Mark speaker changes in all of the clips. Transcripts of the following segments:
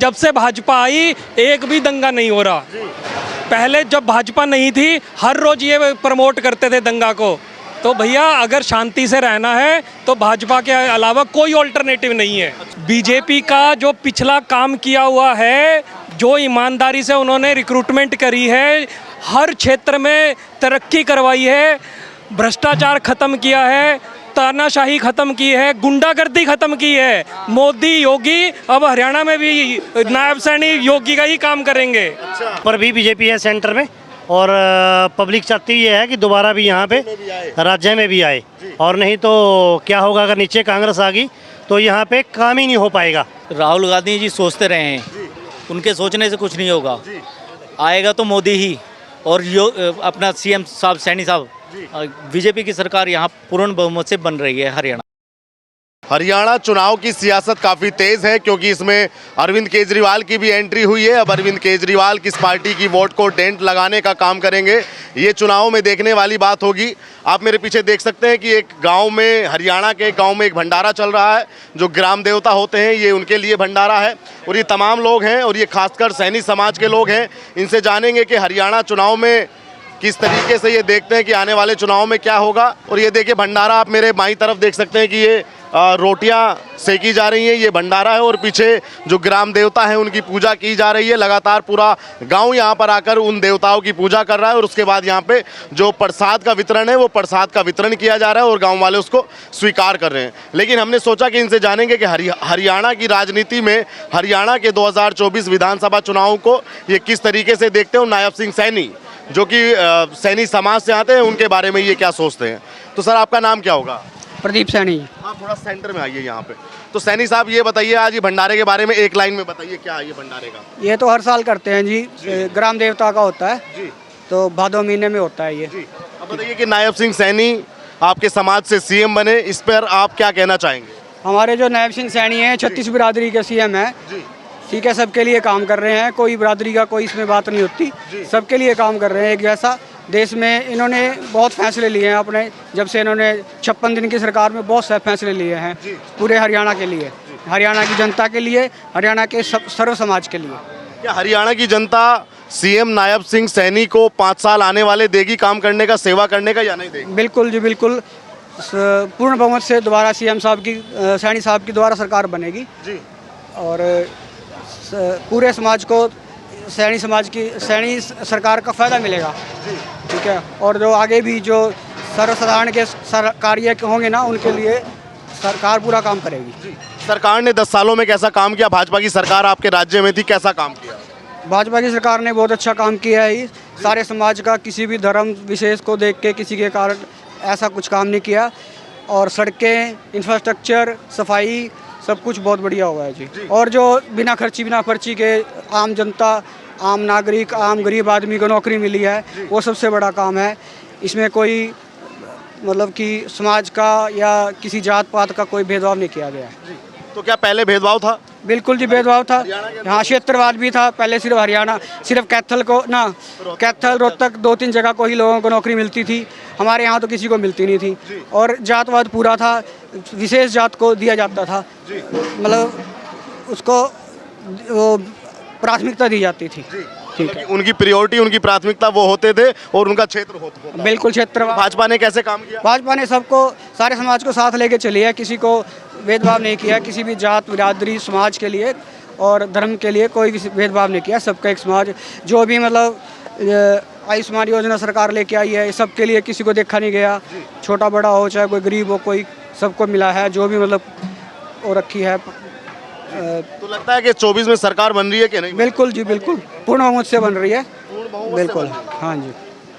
Speaker 1: जब से भाजपा आई एक भी दंगा नहीं हो रहा। पहले जब भाजपा नहीं थी हर रोज ये प्रमोट करते थे दंगा को। तो भैया अगर शांति से रहना है तो भाजपा के अलावा कोई ऑल्टरनेटिव नहीं है। बीजेपी का जो पिछला काम किया हुआ है, जो ईमानदारी से उन्होंने रिक्रूटमेंट करी है, हर क्षेत्र में तरक्की करवाई है, भ्रष्टाचार खत्म किया है, तानाशाही खत्म की है, गुंडागर्दी खत्म की है। मोदी योगी अब हरियाणा में भी नायब सैनी योगी का ही काम करेंगे।
Speaker 2: पर भी बीजेपी है सेंटर में और पब्लिक चाहती ये है कि दोबारा भी यहाँ पे राज्य में भी आए। और नहीं तो क्या होगा, अगर नीचे कांग्रेस आ गई तो यहाँ पे काम ही नहीं हो पाएगा।
Speaker 3: राहुल गांधी जी सोचते रहे हैं, उनके सोचने से कुछ नहीं होगा। आएगा तो मोदी ही और अपना सीएम साहब सैनी साहब। बीजेपी की सरकार यहाँ पूर्ण बहुमत से बन रही है
Speaker 4: हरियाणा चुनाव की सियासत काफ़ी तेज़ है क्योंकि इसमें अरविंद केजरीवाल की भी एंट्री हुई है। अब अरविंद केजरीवाल किस पार्टी की वोट को डेंट लगाने का काम करेंगे, ये चुनाव में देखने वाली बात होगी। आप मेरे पीछे देख सकते हैं कि एक गांव में, हरियाणा के एक गांव में एक भंडारा चल रहा है। जो ग्राम देवता होते हैं ये उनके लिए भंडारा है और ये तमाम लोग हैं और ये खासकर सैनी समाज के लोग हैं। इनसे जानेंगे कि हरियाणा चुनाव में किस तरीके से ये देखते हैं कि आने वाले चुनाव में क्या होगा। और ये देखिए भंडारा, आप मेरे बाईं तरफ देख सकते हैं कि ये रोटियां सेकी जा रही हैं, ये भंडारा है और पीछे जो ग्राम देवता हैं उनकी पूजा की जा रही है। लगातार पूरा गांव यहां पर आकर उन देवताओं की पूजा कर रहा है और उसके बाद यहां पे जो प्रसाद का वितरण है वो प्रसाद का वितरण किया जा रहा है और गांव वाले उसको स्वीकार कर रहे हैं। लेकिन हमने सोचा कि इनसे जानेंगे कि हरियाणा की राजनीति में हरियाणा के 2024 विधानसभा चुनाव को ये किस तरीके से देखते हैं। नायब सिंह सैनी जो कि सैनी समाज से आते हैं, उनके बारे में ये क्या सोचते हैं। तो सर आपका नाम क्या होगा?
Speaker 5: प्रदीप सैनी।
Speaker 4: आप थोड़ा सेंटर में आइए यहाँ पे। तो सैनी साहब ये बताइए, आज ये भंडारे के बारे में एक लाइन में बताइए, क्या है ये भंडारे का?
Speaker 5: ये तो हर साल करते हैं जी, ग्राम देवता का होता है जी। तो भादो महीने में होता है ये जी।
Speaker 4: अब बताइए कि नायब सिंह सैनी आपके समाज से सीएम बने, इस पर आप क्या कहना चाहेंगे?
Speaker 5: हमारे जो नायब सिंह सैनी हैं 36 बिरादरी के सीएम हैं, ठीक है, सबके लिए काम कर रहे हैं। कोई बिरादरी का कोई इसमें बात नहीं होती, सबके लिए काम कर रहे हैं एक जैसा। देश में इन्होंने बहुत फैसले लिए हैं अपने, जब से इन्होंने 56 दिन की सरकार में बहुत से फैसले लिए हैं पूरे हरियाणा के लिए, हरियाणा की जनता के लिए, हरियाणा के सर्व समाज के लिए।
Speaker 4: क्या हरियाणा की जनता सीएम नायब सिंह सैनी को 5 साल आने वाले देगी काम करने का, सेवा करने का, या नहीं देगी?
Speaker 5: बिल्कुल जी बिल्कुल, पूर्ण बहुमत से दोबारा सीएम साहब की, सैनी साहब की दोबारा सरकार बनेगी जी। और पूरे समाज को सैनी समाज की, सैनी सरकार का फ़ायदा मिलेगा, ठीक है। और जो आगे भी जो सर्वसाधारण के कार्य होंगे ना, उनके लिए सरकार पूरा काम करेगी।
Speaker 4: सरकार ने 10 सालों में कैसा काम किया? भाजपा की सरकार आपके राज्य में थी, कैसा काम किया?
Speaker 5: भाजपा की सरकार ने बहुत अच्छा काम किया है। सारे समाज का, किसी भी धर्म विशेष को देख के किसी के कारण ऐसा कुछ काम नहीं किया। और सड़कें, इंफ्रास्ट्रक्चर, सफाई, सब कुछ बहुत बढ़िया हुआ है जी। और जो बिना पर्ची के आम जनता, आम नागरिक, आम गरीब आदमी को नौकरी मिली है, वो सबसे बड़ा काम है। इसमें कोई मतलब कि समाज का या किसी जात पात का कोई भेदभाव नहीं किया गया है।
Speaker 4: तो क्या पहले भेदभाव था?
Speaker 5: बिल्कुल जी भेदभाव था। हाँ, क्षेत्रवाद भी था पहले। सिर्फ हरियाणा, सिर्फ कैथल को ना, कैथल, रोहतक 2-3 जगह को ही लोगों को नौकरी मिलती थी। हमारे यहाँ तो किसी को मिलती नहीं थी। और जातवाद पूरा था, विशेष जात को दिया जाता था, मतलब उसको वो प्राथमिकता दी जाती थी, ठीक है।
Speaker 4: उनकी प्रायोरिटी, उनकी प्राथमिकता वो होते थे और उनका क्षेत्र होता।
Speaker 5: बिल्कुल क्षेत्र।
Speaker 4: भाजपा ने कैसे काम किया?
Speaker 5: भाजपा ने सबको, सारे समाज को साथ लेके चली है, किसी को भेदभाव नहीं किया, किसी भी जात बिरादरी समाज के लिए और धर्म के लिए कोई भी भेदभाव नहीं किया। सबका एक समाज, जो भी मतलब आयुष्मान योजना सरकार लेके आई है, सबके लिए किसी को देखा नहीं गया, छोटा बड़ा हो चाहे कोई गरीब हो, कोई सबको मिला है, जो भी मतलब वो रखी है।
Speaker 4: तो लगता है कि 24 में सरकार बन रही है कि नहीं?
Speaker 5: बिल्कुल जी बिल्कुल, पूर्ण बहुमत से बन रही है। बिल्कुल, हाँ जी।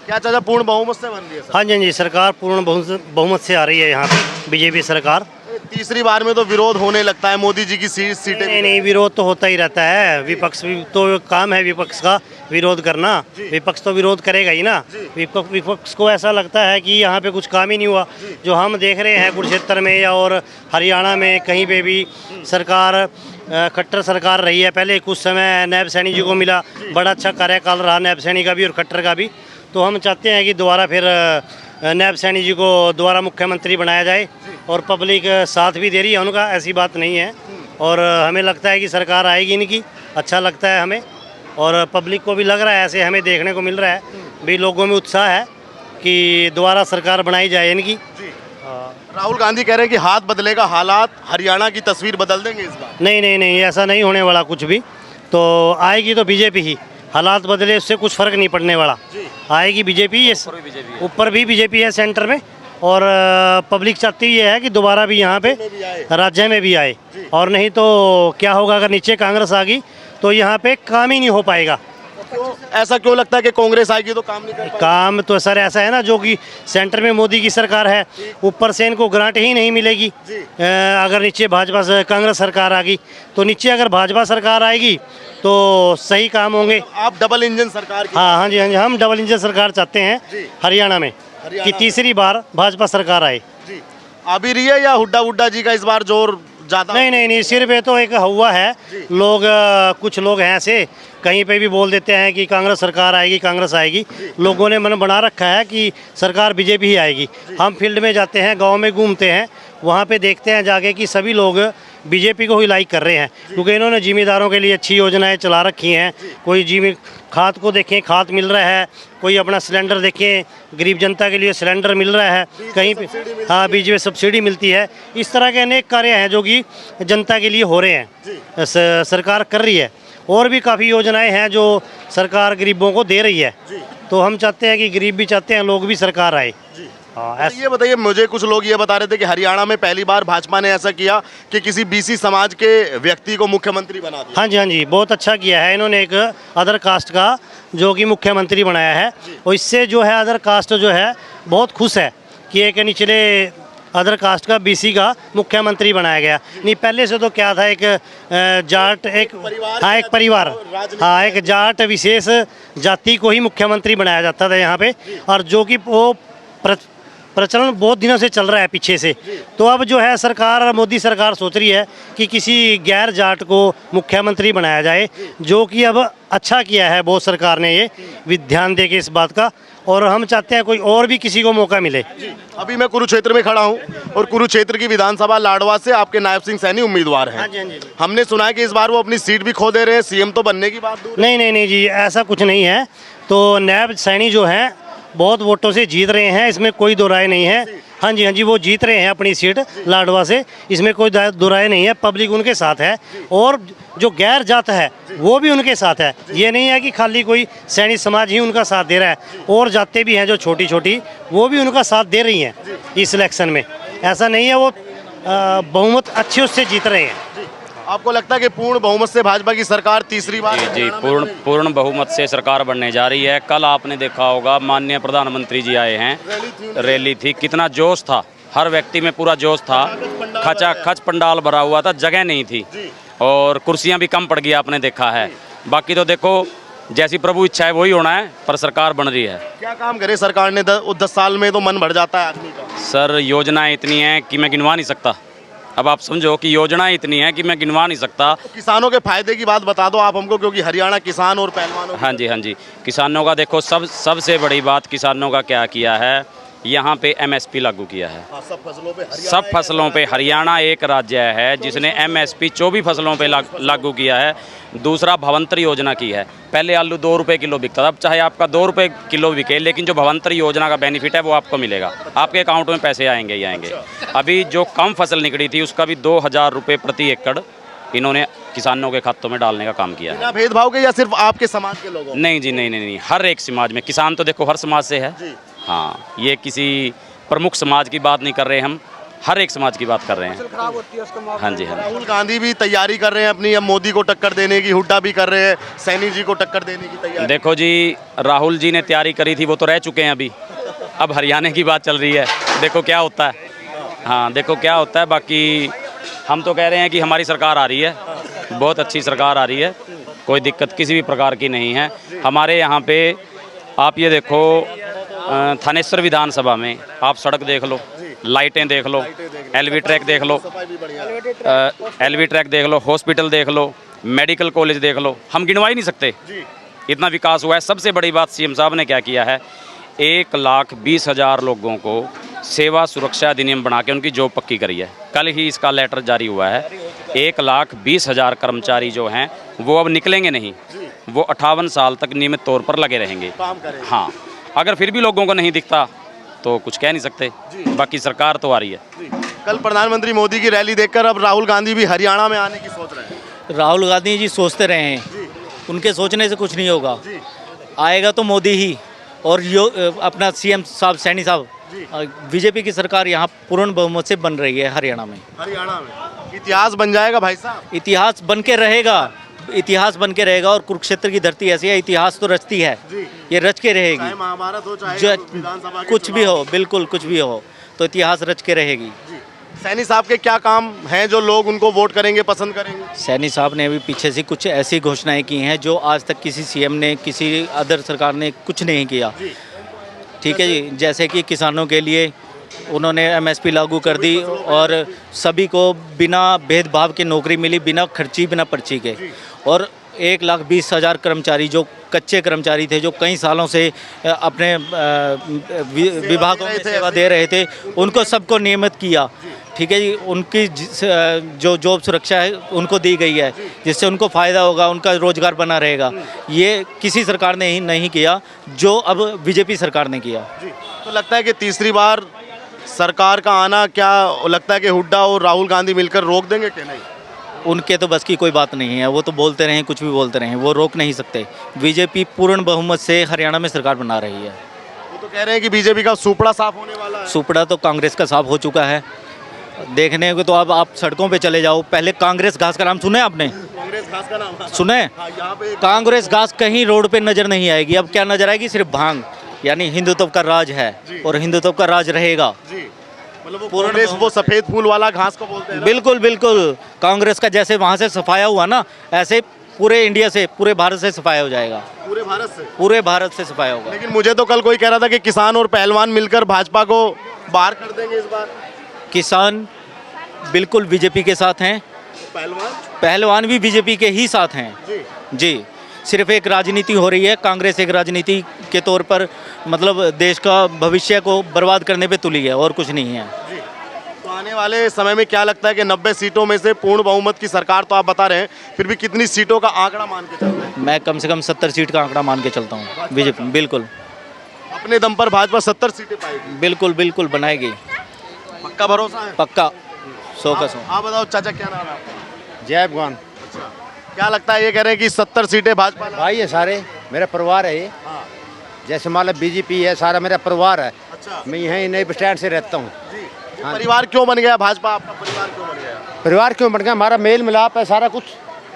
Speaker 4: क्या चाचा पूर्ण बहुमत से बन रही है?
Speaker 2: हाँ जी, सरकार पूर्ण बहुमत से आ रही है यहाँ पे बीजेपी सरकार।
Speaker 4: तीसरी बार में तो विरोध होने लगता है, मोदी जी की सीटें।
Speaker 2: नहीं, विरोध तो होता ही रहता है। विपक्ष भी तो काम है विपक्ष का विरोध करना। विपक्ष तो विरोध करेगा ही ना। विपक्ष को ऐसा लगता है कि यहाँ पे कुछ काम ही नहीं हुआ। जो हम देख रहे हैं कुरुक्षेत्र में या और हरियाणा में कहीं पे भी सरकार खट्टर सरकार रही है। पहले कुछ समय नायब सैनी जी को मिला, बड़ा अच्छा कार्यकाल रहा नायब सैनी का भी और खट्टर का भी। तो हम चाहते हैं कि दोबारा फिर नायब सैनी जी को दोबारा मुख्यमंत्री बनाया जाए और पब्लिक साथ भी दे रही है उनका, ऐसी बात नहीं है। और हमें लगता है कि सरकार आएगी इनकी, अच्छा लगता है हमें। और पब्लिक को भी लग रहा है, ऐसे हमें देखने को मिल रहा है भी, लोगों में उत्साह है कि दोबारा सरकार बनाई जाए इनकी।
Speaker 4: राहुल गांधी कह रहे हैं कि हाथ बदलेगा, हालात हरियाणा की तस्वीर बदल देंगे इस बार।
Speaker 2: नहीं नहीं नहीं, ऐसा नहीं होने वाला कुछ भी। तो आएगी तो बीजेपी ही, हालात बदले उससे कुछ फ़र्क नहीं पड़ने वाला। आएगी बीजेपी, ये ऊपर भी बीजेपी है सेंटर में। और पब्लिक चाहती ये है कि दोबारा भी यहाँ पे राज्य में भी आए। और नहीं तो क्या होगा, अगर नीचे कांग्रेस आ गई तो यहाँ पे काम ही नहीं हो पाएगा।
Speaker 4: तो ऐसा क्यों लगता है कि कांग्रेस आएगी तो काम नहीं कर पाएगी?
Speaker 2: काम तो सर ऐसा है ना, जो कि सेंटर में मोदी की सरकार है, ऊपर से इनको ग्रांट ही नहीं मिलेगी। अगर नीचे भाजपा से कांग्रेस सरकार आ गई तो नीचे अगर भाजपा सरकार आएगी तो सही काम होंगे।
Speaker 4: आप डबल इंजन सरकार की
Speaker 2: हाँ जी, हाँ जी, हम डबल इंजन सरकार चाहते हैं हरियाणा में, कि तीसरी बार भाजपा सरकार आए।
Speaker 4: जी अभी रही है या हुड्डा हुड्डा जी का इस बार जोर ज्यादा?
Speaker 2: नहीं नहीं नहीं, सिर्फ ये तो एक हुआ है। लोग कुछ लोग हैं ऐसे, कहीं पे भी बोल देते हैं कि कांग्रेस सरकार आएगी, कांग्रेस आएगी। लोगों ने मन बना रखा है कि सरकार बीजेपी ही आएगी। हम फील्ड में जाते हैं, गांव में घूमते हैं, वहाँ पे देखते हैं जाके कि सभी लोग बीजेपी को ही लाइक कर रहे हैं, क्योंकि इन्होंने जिम्मेदारों के लिए अच्छी योजनाएं चला रखी हैं। कोई खाद को देखें, खाद मिल रहा है, कोई अपना सिलेंडर देखें, गरीब जनता के लिए सिलेंडर मिल रहा है कहीं पे, हाँ बीच में सब्सिडी मिलती है। इस तरह के अनेक कार्य हैं जो कि जनता के लिए हो रहे हैं, सरकार कर रही है। और भी काफ़ी योजनाएं हैं जो सरकार गरीबों को दे रही है। तो हम चाहते हैं कि गरीब भी चाहते हैं लोग भी सरकार आए। हाँ,
Speaker 4: ये बताइए, मुझे कुछ लोग ये बता रहे थे कि हरियाणा में पहली बार भाजपा ने ऐसा किया कि किसी बीसी समाज के व्यक्ति को मुख्यमंत्री बना दिया।
Speaker 2: हाँ जी, हाँ जी, बहुत अच्छा किया है इन्होंने, एक अदर कास्ट का जो कि मुख्यमंत्री बनाया है। और इससे जो है अदर कास्ट जो है बहुत खुश है कि एक निचले अदर कास्ट का बीसी का मुख्यमंत्री बनाया गया। नहीं पहले से तो क्या था, एक जाट, एक हाँ एक परिवार, हाँ एक जाट विशेष जाति को ही मुख्यमंत्री बनाया जाता था यहाँ पे। और जो कि वो प्रचलन बहुत दिनों से चल रहा है पीछे से। तो अब जो है सरकार, मोदी सरकार सोच रही है कि किसी गैर जाट को मुख्यमंत्री बनाया जाए, जो कि अब अच्छा किया है बहुत सरकार ने ये ध्यान दे के इस बात का। और हम चाहते हैं कोई और भी किसी को मौका मिले।
Speaker 4: अभी मैं कुरुक्षेत्र में खड़ा हूँ और कुरुक्षेत्र की विधानसभा लाडवा से आपके नायब सिंह सैनी उम्मीदवार हैं। हमने सुना है कि इस बार वो अपनी सीट भी खो दे रहे हैं, सीएम तो बनने की बात दूर है।
Speaker 2: नहीं नहीं नहीं जी, ऐसा कुछ नहीं है। तो नायब सैनी जो हैं बहुत वोटों से जीत रहे हैं, इसमें कोई दो राय नहीं है। हाँ जी, हाँ जी, वो जीत रहे हैं अपनी सीट लाडवा से, इसमें कोई दो राय नहीं है। पब्लिक उनके साथ है और जो गैर जात है वो भी उनके साथ है। ये नहीं है कि खाली कोई सैनी समाज ही उनका साथ दे रहा है, और जातें भी हैं जो छोटी छोटी, वो भी उनका साथ दे रही हैं इस इलेक्शन में। ऐसा नहीं है, वो बहुमत अच्छे उससे जीत रहे हैं।
Speaker 4: आपको लगता है कि पूर्ण बहुमत से भाजपा की सरकार तीसरी बार?
Speaker 6: जी, पूर्ण बहुमत से सरकार बनने जा रही है। कल आपने देखा होगा माननीय प्रधानमंत्री जी आए हैं, रैली थी, कितना जोश था, हर व्यक्ति में पूरा जोश था। खचाखच पंडाल भरा हुआ था, जगह नहीं थी और कुर्सियां भी कम पड़ गई, आपने देखा है। बाकी तो देखो जैसी प्रभु इच्छा है वही होना है, पर सरकार बन रही है।
Speaker 4: क्या काम करे सरकार ने? 10 साल में तो मन भर जाता है आदमी का।
Speaker 6: सर योजनाएं इतनी हैं कि मैं गिनवा नहीं सकता। अब आप समझो कि योजनाएं इतनी हैं कि मैं गिनवा नहीं सकता।
Speaker 4: तो किसानों के फायदे की बात बता दो आप हमको, क्योंकि हरियाणा किसान और पहलवानों।
Speaker 6: हाँ जी, हाँ जी, किसानों का देखो सबसे बड़ी बात किसानों का क्या किया है, यहाँ पे एमएसपी लागू किया है। सब फसलों पे हरियाणा एक राज्य है जिसने एमएसपी 24 फसलों पे लागू किया है। दूसरा भवंतरी योजना की है। पहले आलू 2 रुपये किलो बिकता था, अब चाहे आपका 2 रुपये किलो बिके, लेकिन जो भवंतरी योजना का बेनिफिट है वो आपको मिलेगा, आपके अकाउंट में पैसे आएंगे ही आएंगे। अभी जो कम फसल निकली थी उसका भी 2000 रुपये प्रति एकड़ इन्होंने किसानों के खातों में डालने का काम किया है।
Speaker 4: बिना भेदभाव के या सिर्फ आपके समाज के लोगों?
Speaker 6: नहीं जी, नहीं नहीं नहीं, हर एक समाज में। किसान तो देखो हर समाज से है। हाँ, ये किसी प्रमुख समाज की बात नहीं कर रहे हम, हर एक समाज की बात कर रहे हैं। हाँ जी, हाँ।
Speaker 4: राहुल गांधी भी तैयारी कर रहे हैं अपनी, अब मोदी को टक्कर देने की, हुड्डा भी कर रहे हैं, सैनी जी को टक्कर देने की तैयारी।
Speaker 6: देखो जी, राहुल जी ने तैयारी करी थी, वो तो रह चुके हैं अभी। अब हरियाणा की बात चल रही है, देखो क्या होता है। हाँ, देखो क्या होता है। बाकी हम तो कह रहे हैं कि हमारी सरकार आ रही है, बहुत अच्छी सरकार आ रही है, कोई दिक्कत किसी भी प्रकार की नहीं है। हमारे यहाँ पे आप ये देखो, थानेश्वर विधानसभा में आप सड़क देख लो, लाइटें देख लो, एलवी ट्रैक देख लो, एलवी ट्रैक देख लो, हॉस्पिटल देख लो, मेडिकल कॉलेज देख लो, हम गिनवा ही नहीं सकते, इतना विकास हुआ है। सबसे बड़ी बात सीएम साहब ने क्या किया है, 1,20,000 लोगों को सेवा सुरक्षा अधिनियम बना के उनकी जॉब पक्की करी है। कल ही इसका लेटर जारी हुआ है 1,20,000 कर्मचारी जो हैं वो अब निकलेंगे नहीं, वो 58 साल तक नियमित तौर पर लगे रहेंगे।
Speaker 4: काम करेंगे।
Speaker 6: हाँ, अगर फिर भी लोगों को नहीं दिखता तो कुछ कह नहीं सकते, बाकी सरकार तो आ रही है।
Speaker 4: कल प्रधानमंत्री मोदी की रैली देखकर अब राहुल गांधी भी हरियाणा में आने की सोच रहे हैं।
Speaker 3: राहुल गांधी जी सोचते रहे हैं, उनके सोचने से कुछ नहीं होगा। आएगा तो मोदी ही और अपना सीएम साहब सैनी साहब, बीजेपी की सरकार यहाँ पूर्ण बहुमत से बन रही है हरियाणा में।
Speaker 4: हरियाणा में इतिहास बन जाएगा भाई साहब।
Speaker 3: इतिहास बन के रहेगा, इतिहास बन के रहेगा। और कुरुक्षेत्र की धरती ऐसी है, इतिहास तो रचती है, ये रच के
Speaker 4: चाहे
Speaker 3: रहेगी।
Speaker 4: महाभारत हो चाहे
Speaker 3: जो
Speaker 4: विधानसभा के
Speaker 3: कुछ भी
Speaker 4: चुनाव
Speaker 3: हो, बिल्कुल कुछ भी हो, तो इतिहास रच के रहेगी।
Speaker 4: सैनी साहब के क्या काम हैं जो लोग उनको वोट करेंगे, पसंद करेंगे?
Speaker 3: सैनी साहब ने अभी पीछे से कुछ ऐसी घोषणाएं की हैं जो आज तक किसी सीएम ने, किसी अदर सरकार ने कुछ नहीं किया। ठीक है जी, जैसे कि किसानों के लिए उन्होंने एमएसपी लागू कर दी और सभी को बिना भेदभाव के नौकरी मिली, बिना खर्ची, बिना पर्ची के। और 1,20,000 कर्मचारी जो कच्चे कर्मचारी थे, जो कई सालों से अपने विभागों में सेवा दे रहे थे, उनको सबको नियमित किया। ठीक है जी, उनकी जो जॉब सुरक्षा है उनको दी गई है, जिससे उनको फ़ायदा होगा, उनका रोजगार बना रहेगा। ये किसी सरकार ने ही नहीं किया जो अब बीजेपी सरकार ने किया।
Speaker 4: तो लगता है कि तीसरी बार सरकार का आना, क्या लगता है कि हुड्डा और राहुल गांधी मिलकर रोक देंगे कि नहीं?
Speaker 3: उनके तो बस की कोई बात नहीं है, वो तो बोलते रहें, कुछ भी बोलते रहें, वो रोक नहीं सकते। बीजेपी पूर्ण बहुमत से हरियाणा में सरकार बना रही है।
Speaker 4: वो तो कह रहे हैं कि बीजेपी का सुपड़ा साफ होने वाला है।
Speaker 3: सुपड़ा तो कांग्रेस का साफ हो चुका है। देखने को तो अब आप सड़कों पे चले जाओ, पहले कांग्रेस घास का नाम सुने आपने?
Speaker 4: कांग्रेस घास का नाम
Speaker 3: सुने?
Speaker 4: यहाँ पे
Speaker 3: कांग्रेस घास कहीं रोड पे नजर नहीं आएगी। अब क्या नजर आएगी? सिर्फ भांग, यानी हिंदुत्व का राज है और हिंदुत्व का राज रहेगा।
Speaker 4: मतलब वो कांग्रेस वो सफेद फूल वाला घास को बोलते हैं ना?
Speaker 3: बिल्कुल बिल्कुल, कांग्रेस का जैसे वहाँ से सफाया हुआ ना, ऐसे पूरे इंडिया से, पूरे भारत से सफाया हो जाएगा।
Speaker 4: पूरे भारत से?
Speaker 3: पूरे भारत से सफाया होगा।
Speaker 4: लेकिन मुझे तो कल कोई कह रहा था कि किसान और पहलवान मिलकर भाजपा को बाहर कर देंगे इस बार।
Speaker 3: किसान बिल्कुल बीजेपी के साथ हैं, पहलवान भी बीजेपी के ही साथ हैं जी। सिर्फ एक राजनीति हो रही है, कांग्रेस एक राजनीति के तौर पर मतलब देश का भविष्य को बर्बाद करने पे तुली है और कुछ नहीं है।
Speaker 4: तो आने वाले समय में क्या लगता है कि 90 सीटों में से पूर्ण बहुमत की सरकार तो आप बता रहे हैं, फिर भी कितनी सीटों का आंकड़ा मान के चल रहे हैं?
Speaker 3: मैं कम से कम 70 सीट का आंकड़ा मान के चलता हूँ बीजेपी। बिल्कुल
Speaker 4: अपने दम पर भाजपा 70 सीटें पाएगी?
Speaker 3: बिल्कुल बिल्कुल बनाएगी,
Speaker 4: पक्का भरोसा है?
Speaker 3: पक्का 100 का 100।
Speaker 4: आप बताओ चाचा, क्या नाम है आपका?
Speaker 7: जय भगवान।
Speaker 4: क्या लगता है, ये कह रहे हैं कि 70 सीटें भाजपा?
Speaker 7: भाई ये सारे मेरा परिवार है ये। जैसे मान लो बीजेपी है, सारा मेरा परिवार है।
Speaker 4: अच्छा।
Speaker 7: मैं यहीं नई बस स्टैंड से रहता हूँ।
Speaker 4: ये परिवार क्यों बन गया भाजपा? आपका परिवार क्यों बन गया?
Speaker 7: परिवार क्यों बन गया? हमारा मेल मिलाप है सारा कुछ।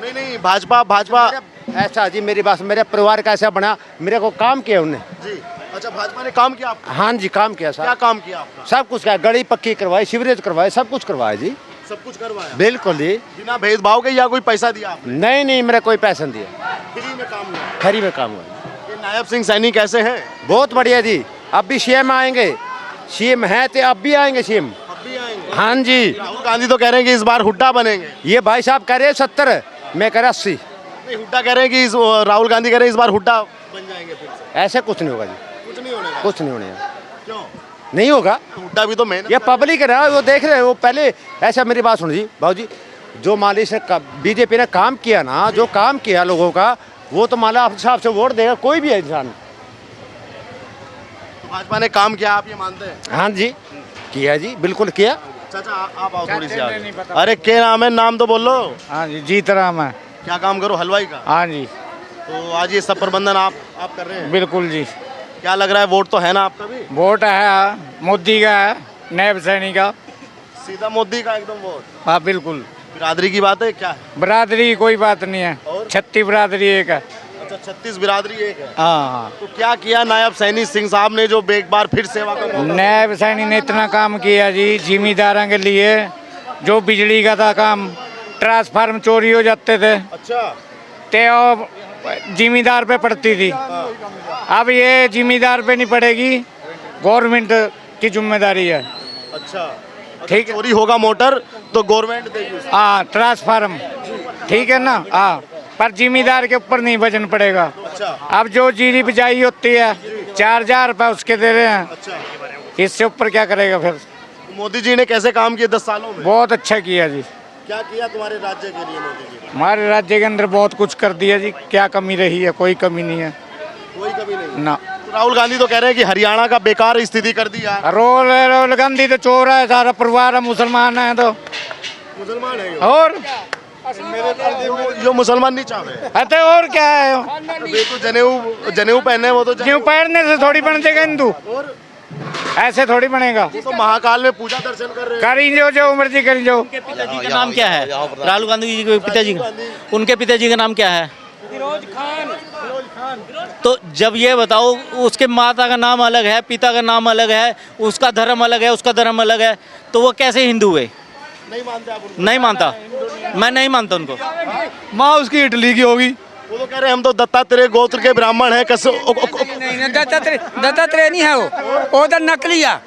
Speaker 4: नहीं, भाजपा
Speaker 7: ऐसा जी, मेरी बात, मेरे परिवार का ऐसा बना, मेरे को काम किया उन्होंने
Speaker 4: जी। अच्छा, भाजपा ने काम किया आपका?
Speaker 7: हाँ जी, काम किया
Speaker 4: क्या
Speaker 7: सर,
Speaker 4: काम किया आपका?
Speaker 7: सब कुछ किया। गली पक्की करवाई, सीवरेज करवाए, सब कुछ करवाया जी।
Speaker 4: सब कुछ करवाया
Speaker 7: बिल्कुल जी।
Speaker 4: बिना भेदभाव के, या कोई पैसा दिया आपने?
Speaker 7: नहीं, मेरा कोई पैसा नहीं दिया,
Speaker 4: फ्री में काम हुआ?
Speaker 7: खरी में काम हुआ।
Speaker 4: ये नायब सिंह सैनी कैसे हैं?
Speaker 7: बहुत बढ़िया जी, अब भी सीएम आएंगे। सीएम है तो अब भी आएंगे सीएम।
Speaker 4: अब भी आएंगे?
Speaker 7: हाँ जी।
Speaker 4: राहुल गांधी तो कह रहे हैं कि इस बार हुड्डा बनेंगे।
Speaker 7: ये भाई साहब कह रहे हैं 70, मैं कह रहा 80।
Speaker 4: नहीं, हुड्डा कह रहे हैं कि राहुल गांधी कह रहे हैं इस बार हुड्डा बन जाएंगे फिर से।
Speaker 7: ऐसे कुछ नहीं होगा जी,
Speaker 4: कुछ नहीं होने
Speaker 7: कुछ नहीं होने का।
Speaker 4: क्यों?
Speaker 7: नहीं होगा।
Speaker 4: हुड्डा भी तो मेहनत
Speaker 7: ये पब्लिक है ना, वो देख रहे हैं। वो पहले ऐसा, मेरी बात सुन जी भाऊ जी, जो माली से बीजेपी ने काम किया ना, जो काम किया लोगों का, वो तो माला अपने हिसाब से वोट देगा कोई भी है इंसान।
Speaker 4: तो भाजपा ने काम किया, आप ये मानते हैं?
Speaker 7: हाँ जी, किया जी, बिल्कुल किया।
Speaker 4: चाचा आप आओ थोड़ी सी आगे। अरे क्या नाम है? नाम तो बोलो।
Speaker 8: हाँ जी, जीतराम है।
Speaker 4: क्या काम करो? हलवाई का?
Speaker 8: हाँ जी,
Speaker 4: तो आज ये सब प्रबंधन आप कर रहे हैं?
Speaker 8: बिल्कुल जी।
Speaker 4: क्या लग रहा है, वोट तो है ना आपका भी?
Speaker 8: वोट है मोदी का, है नैब सैनी का।
Speaker 4: सीधा मोदी का एकदम वोट?
Speaker 8: हाँ बिल्कुल।
Speaker 4: बिरादरी की बात है क्या है?
Speaker 8: बिरादरी की कोई बात नहीं है,
Speaker 4: और?
Speaker 8: 36 बिरादरी एक है।
Speaker 4: अच्छा, 36 बिरादरी एक है।
Speaker 8: हाँ,
Speaker 4: तो क्या किया नायब सैनी सिंह साहब ने जो एक बार फिर सेवा का मौका?
Speaker 8: नैब सैनी ने इतना काम किया जी जिमीदारों के लिए। जो बिजली का था काम, ट्रांसफार्म चोरी हो जाते थे
Speaker 4: अच्छा।
Speaker 8: तो जिमीदार पे पड़ती थी। अब ये जिमीदार पे नहीं पड़ेगी, गवर्नमेंट की जिम्मेदारी है।
Speaker 4: अच्छा,
Speaker 8: ठीक है।
Speaker 4: चोरी होगा मोटर तो गवर्नमेंट देगी उसे।
Speaker 8: हाँ, ट्रांसफार्म, ठीक है ना। हाँ, पर जिम्मेदार के ऊपर नहीं वजन पड़ेगा।
Speaker 4: अच्छा।
Speaker 8: अब जो जीरी बिजाई होती है 4,000 रुपये उसके दे रहे हैं,
Speaker 4: अच्छा,
Speaker 8: इससे ऊपर क्या करेगा फिर?
Speaker 4: मोदी जी ने कैसे काम किए 10 सालों में?
Speaker 8: बहुत अच्छा किया जी।
Speaker 4: क्या किया तुम्हारे राज्य के लिए मोदी जी?
Speaker 8: हमारे राज्य के अंदर बहुत कुछ कर दिया जी, क्या कमी रही है? कोई कमी नहीं है
Speaker 4: कोई कमी नहीं
Speaker 8: ना।
Speaker 4: तो राहुल गांधी तो कह रहे हैं कि हरियाणा का बेकार स्थिति कर दिया।
Speaker 8: राहुल गांधी तो चोर है, सारा परिवार है मुसलमान है तो
Speaker 4: मुसलमान है
Speaker 8: और
Speaker 4: जो मुसलमान नहीं चाह रहे।
Speaker 8: तो और क्या है?
Speaker 4: अबे तो जनेऊ पहने वो तो
Speaker 8: क्यों पहनने से थोड़ी बन जाएगा हिंदू, ऐसे थोड़ी बनेगा।
Speaker 4: तो महाकाल में पूजा दर्शन कर रहे हैं।
Speaker 8: करी जो मर्जी करी जो।
Speaker 3: पिताजी का नाम क्या है? राहुल गांधी जी के पिताजी, उनके पिताजी का नाम क्या है?
Speaker 1: फिरोज खान।
Speaker 3: तो जब ये बताओ, उसके माता का नाम अलग है, पिता का नाम अलग है, उसका धर्म अलग है, उसका धर्म अलग है, तो वो कैसे हिंदू हुए?
Speaker 4: नहीं मानते आप उनको?
Speaker 3: नहीं मानता, मैं नहीं मानता उनको।
Speaker 9: माँ उसकी इटली की होगी।
Speaker 4: वो तो कह रहे हैं हम तो दत्तात्रेय गोत्र के ब्राह्मण हैं।
Speaker 5: नहीं दत्तात्रेय नहीं है वो तो नकली है,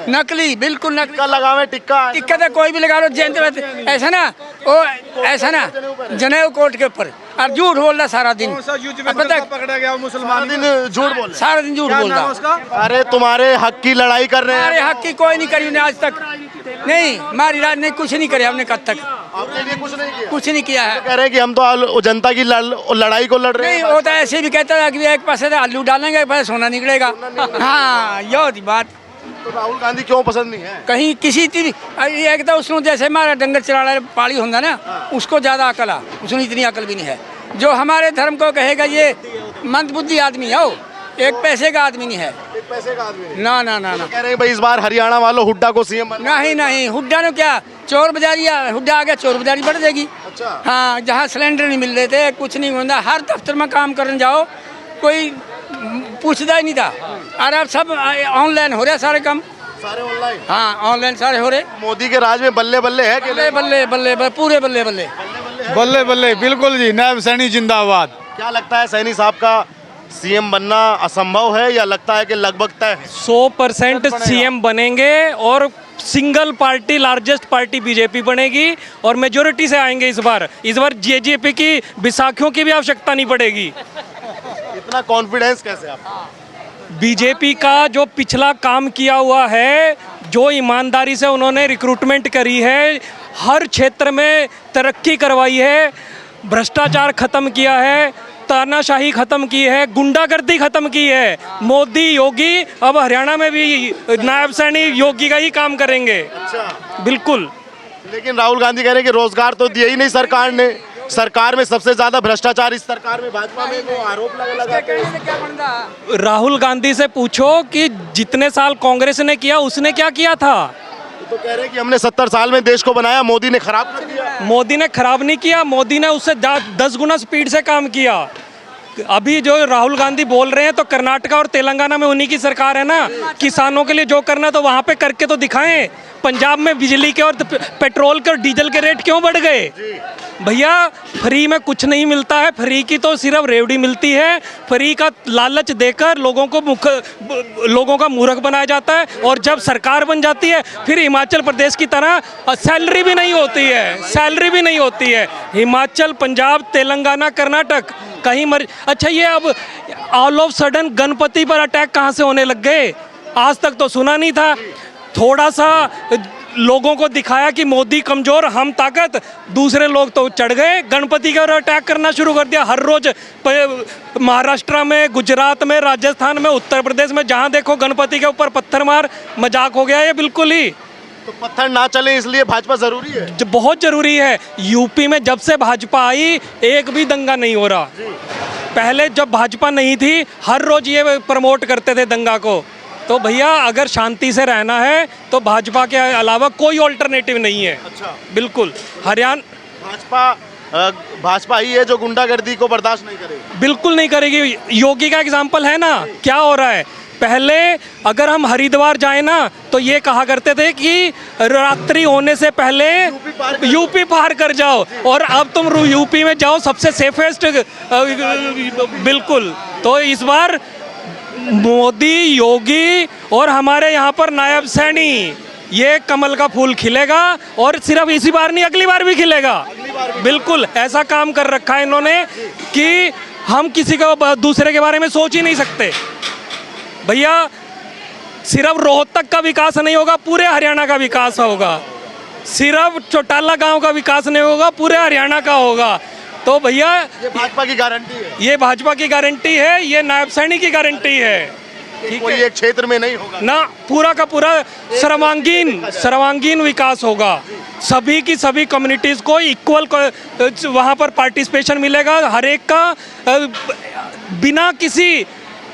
Speaker 5: नकली बिल्कुल नकली।
Speaker 4: टिक्का लगावे, टिक्का
Speaker 5: दिक्कत है कोई भी लगा लो, जयंत ऐसा ना, वो ऐसा ना जनेऊ कोर्ट के ऊपर और झूठ बोल रहा सारा दिन। पता
Speaker 9: पकड़ा गया मुसलमान
Speaker 4: दिन झूठ बोल रहे
Speaker 5: सारा दिन झूठ बोल रहा।
Speaker 4: हैं। अरे तुम्हारे हक की लड़ाई कर रहे
Speaker 5: हमारे
Speaker 4: हैं।
Speaker 5: हक की कोई नहीं करी उन्हें आज तक, नहीं हमारी राज ने कुछ नहीं करे हमने कब तक,
Speaker 4: आपके लिए कुछ नहीं किया।
Speaker 5: कुछ नहीं किया है।
Speaker 4: कह रहे हैं कि हम तो जनता की लड़ाई को लड़ रहे
Speaker 5: नहीं
Speaker 4: हैं।
Speaker 5: वो तो ऐसे भी कहता था कि एक पासे तो आलू डालेंगे, एक पासे सोना निकलेगा। हाँ ये होती बात।
Speaker 4: तो राहुल गांधी क्यों पसंद नहीं है?
Speaker 5: कहीं किसी चीज एक तो उसको जैसे हमारा डंगर चला पाली होता ना, उसको ज्यादा अकल है, उसमें इतनी अकल भी नहीं है। जो हमारे धर्म को कहेगा ये मंदबुद्धि आदमी है, वो एक पैसे का आदमी नहीं है।
Speaker 4: एक पैसे का आदमी नहीं।
Speaker 5: ना ना ना ना
Speaker 4: कह रहे हैं भाई इस बार हरियाणा वालों हुड्डा को सीएम बनना।
Speaker 5: नहीं नहीं, हुड्डा ने क्या, चोर बाजारी हुड्डा आ गया, चोर बाजारी बढ़ जाएगी।
Speaker 4: अच्छा।
Speaker 5: हाँ, जहाँ सिलेंडर नहीं मिल रहे थे, कुछ नहीं होता, हर दफ्तर में काम करने जाओ कोई पूछता ही नहीं था। और अब सब ऑनलाइन हो रहा सारे काम,
Speaker 4: सारे ऑनलाइन।
Speaker 5: हाँ ऑनलाइन सारे हो रहे।
Speaker 4: मोदी के राज में बल्ले बल्ले है कि
Speaker 5: बल्ले बल्ले बल्ले बल्ले पूरे बल्ले बल्ले।
Speaker 9: बल्ले बल्ले बिल्कुल जी, नायब सैनी जिंदाबाद।
Speaker 4: क्या लगता है सैनी साहब का सीएम बनना असंभव है या लगता है कि लगभग तय है?
Speaker 1: 100% सीएम बनेंगे और single party largest party BJP बनेगी और मेजोरिटी से आएंगे इस बार जेजेपी की विसाखियों की भी आवश्यकता नहीं पड़ेगी।
Speaker 4: इतना कॉन्फिडेंस कैसे आप?
Speaker 1: बीजेपी का जो पिछला काम किया हुआ है, जो ईमानदारी से उन्होंने रिक्रूटमेंट करी है, हर क्षेत्र में तरक्की करवाई है, भ्रष्टाचार खत्म किया है, तानाशाही खत्म की है, गुंडागर्दी खत्म की है। मोदी योगी अब हरियाणा में भी नायब सैनी योगी का ही काम करेंगे।
Speaker 4: अच्छा।
Speaker 1: बिल्कुल।
Speaker 4: लेकिन राहुल गांधी कह रहे हैं कि रोजगार तो दिया ही नहीं सरकार ने। सरकार में सबसे ज्यादा भ्रष्टाचार इस सरकार में भाजपा में वो आरोप लगाते हैं।
Speaker 1: राहुल गांधी से पूछो कि जितने साल कांग्रेस ने किया उसने क्या किया था।
Speaker 4: तो कह रहे हैं कि हमने 70 साल में देश को बनाया, मोदी ने खराब कर दिया।
Speaker 1: मोदी ने खराब नहीं किया, मोदी ने उससे 10 गुना स्पीड से काम किया। अभी जो राहुल गांधी बोल रहे हैं तो कर्नाटक और तेलंगाना में उन्हीं की सरकार है ना। किसानों के लिए जो करना है तो वहाँ पे करके तो दिखाएं। पंजाब में बिजली के और पेट्रोल के और डीजल के रेट क्यों बढ़ गए? भैया फ्री में कुछ नहीं मिलता है, फ्री की तो सिर्फ रेवड़ी मिलती है। फ्री का लालच देकर लोगों का मूर्ख बनाया जाता है और जब सरकार बन जाती है फिर हिमाचल प्रदेश की तरह सैलरी भी नहीं होती है, सैलरी भी नहीं होती है। हिमाचल, पंजाब, तेलंगाना, कर्नाटक कहीं अच्छा ये अब ऑल ऑफ सडन गणपति पर अटैक कहाँ से होने लग गए? आज तक तो सुना नहीं था। थोड़ा सा लोगों को दिखाया कि मोदी कमजोर हम ताकत, दूसरे लोग तो चढ़ गए, गणपति के ऊपर अटैक करना शुरू कर दिया। हर रोज महाराष्ट्र में, गुजरात में, राजस्थान में, उत्तर प्रदेश में जहां देखो गणपति के ऊपर पत्थर मार, मजाक हो गया ये बिल्कुल ही।
Speaker 4: तो पत्थर ना चले इसलिए भाजपा जरूरी है।
Speaker 1: बहुत जरूरी है। यूपी में जब से भाजपा आई एक भी दंगा नहीं हो रहा। पहले जब भाजपा नहीं थी हर रोज ये प्रमोट करते थे दंगा को। तो भैया अगर शांति से रहना है तो भाजपा के अलावा कोई ऑल्टरनेटिव नहीं है।
Speaker 4: अच्छा।
Speaker 1: बिल्कुल। हरियाणा
Speaker 4: भाजपा ही है जो गुंडागर्दी को बर्दाश्त नहीं करेगी।
Speaker 1: बिल्कुल नहीं करेगी। योगी का एग्जाम्पल है ना, क्या हो रहा है। पहले अगर हम हरिद्वार जाए ना तो ये कहा करते थे कि रात्रि होने से पहले यूपी पार कर जाओ, और अब तुम यूपी में जाओ सबसे सेफेस्ट। बिल्कुल। तो इस बार मोदी, योगी और हमारे यहाँ पर नायब सैनी, ये कमल का फूल खिलेगा और सिर्फ इसी बार नहीं अगली बार भी खिलेगा। बिल्कुल ऐसा काम कर रखा है इन्होंने कि हम किसी को दूसरे के बारे में सोच ही नहीं सकते। भैया सिर्फ रोहतक का विकास नहीं होगा, पूरे हरियाणा का विकास होगा। सिर्फ चौटाला गांव का विकास नहीं होगा, पूरे हरियाणा का होगा। तो भैया
Speaker 4: ये भाजपा की गारंटी है,
Speaker 1: ये भाजपा की गारंटी है, ये नायब सैनी की गारंटी है।
Speaker 4: कि कोई एक क्षेत्र में नहीं होगा
Speaker 1: ना, पूरा का पूरा सर्वांगीण विकास होगा। सभी की सभी कम्युनिटीज़ को इक्वल वहाँ पर पार्टिसिपेशन मिलेगा, हर एक का बिना किसी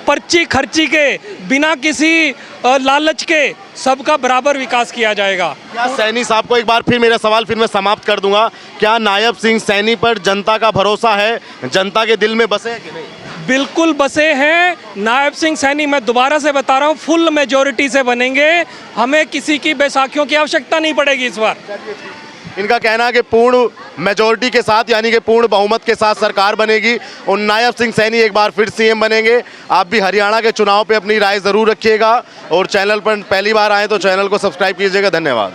Speaker 1: पर्ची खर्ची के, बिना किसी लालच के सबका बराबर विकास किया जाएगा।
Speaker 4: क्या सैनी साहब को, एक बार फिर मेरा सवाल फिर मैं समाप्त कर दूंगा, क्या नायब सिंह सैनी पर जनता का भरोसा है, जनता के दिल में बसे हैं कि नहीं?
Speaker 1: बिल्कुल बसे हैं। नायब सिंह सैनी, मैं दोबारा से बता रहा हूँ, फुल मेजोरिटी से बनेंगे। हमें किसी की बैसाखियों की आवश्यकता नहीं पड़ेगी इस बार।
Speaker 4: इनका कहना है कि पूर्ण मेजोरिटी के साथ, यानी कि पूर्ण बहुमत के साथ सरकार बनेगी और नायब सिंह सैनी एक बार फिर सीएम बनेंगे। आप भी हरियाणा के चुनाव पे अपनी राय ज़रूर रखिएगा और चैनल पर पहली बार आए तो चैनल को सब्सक्राइब कीजिएगा। धन्यवाद।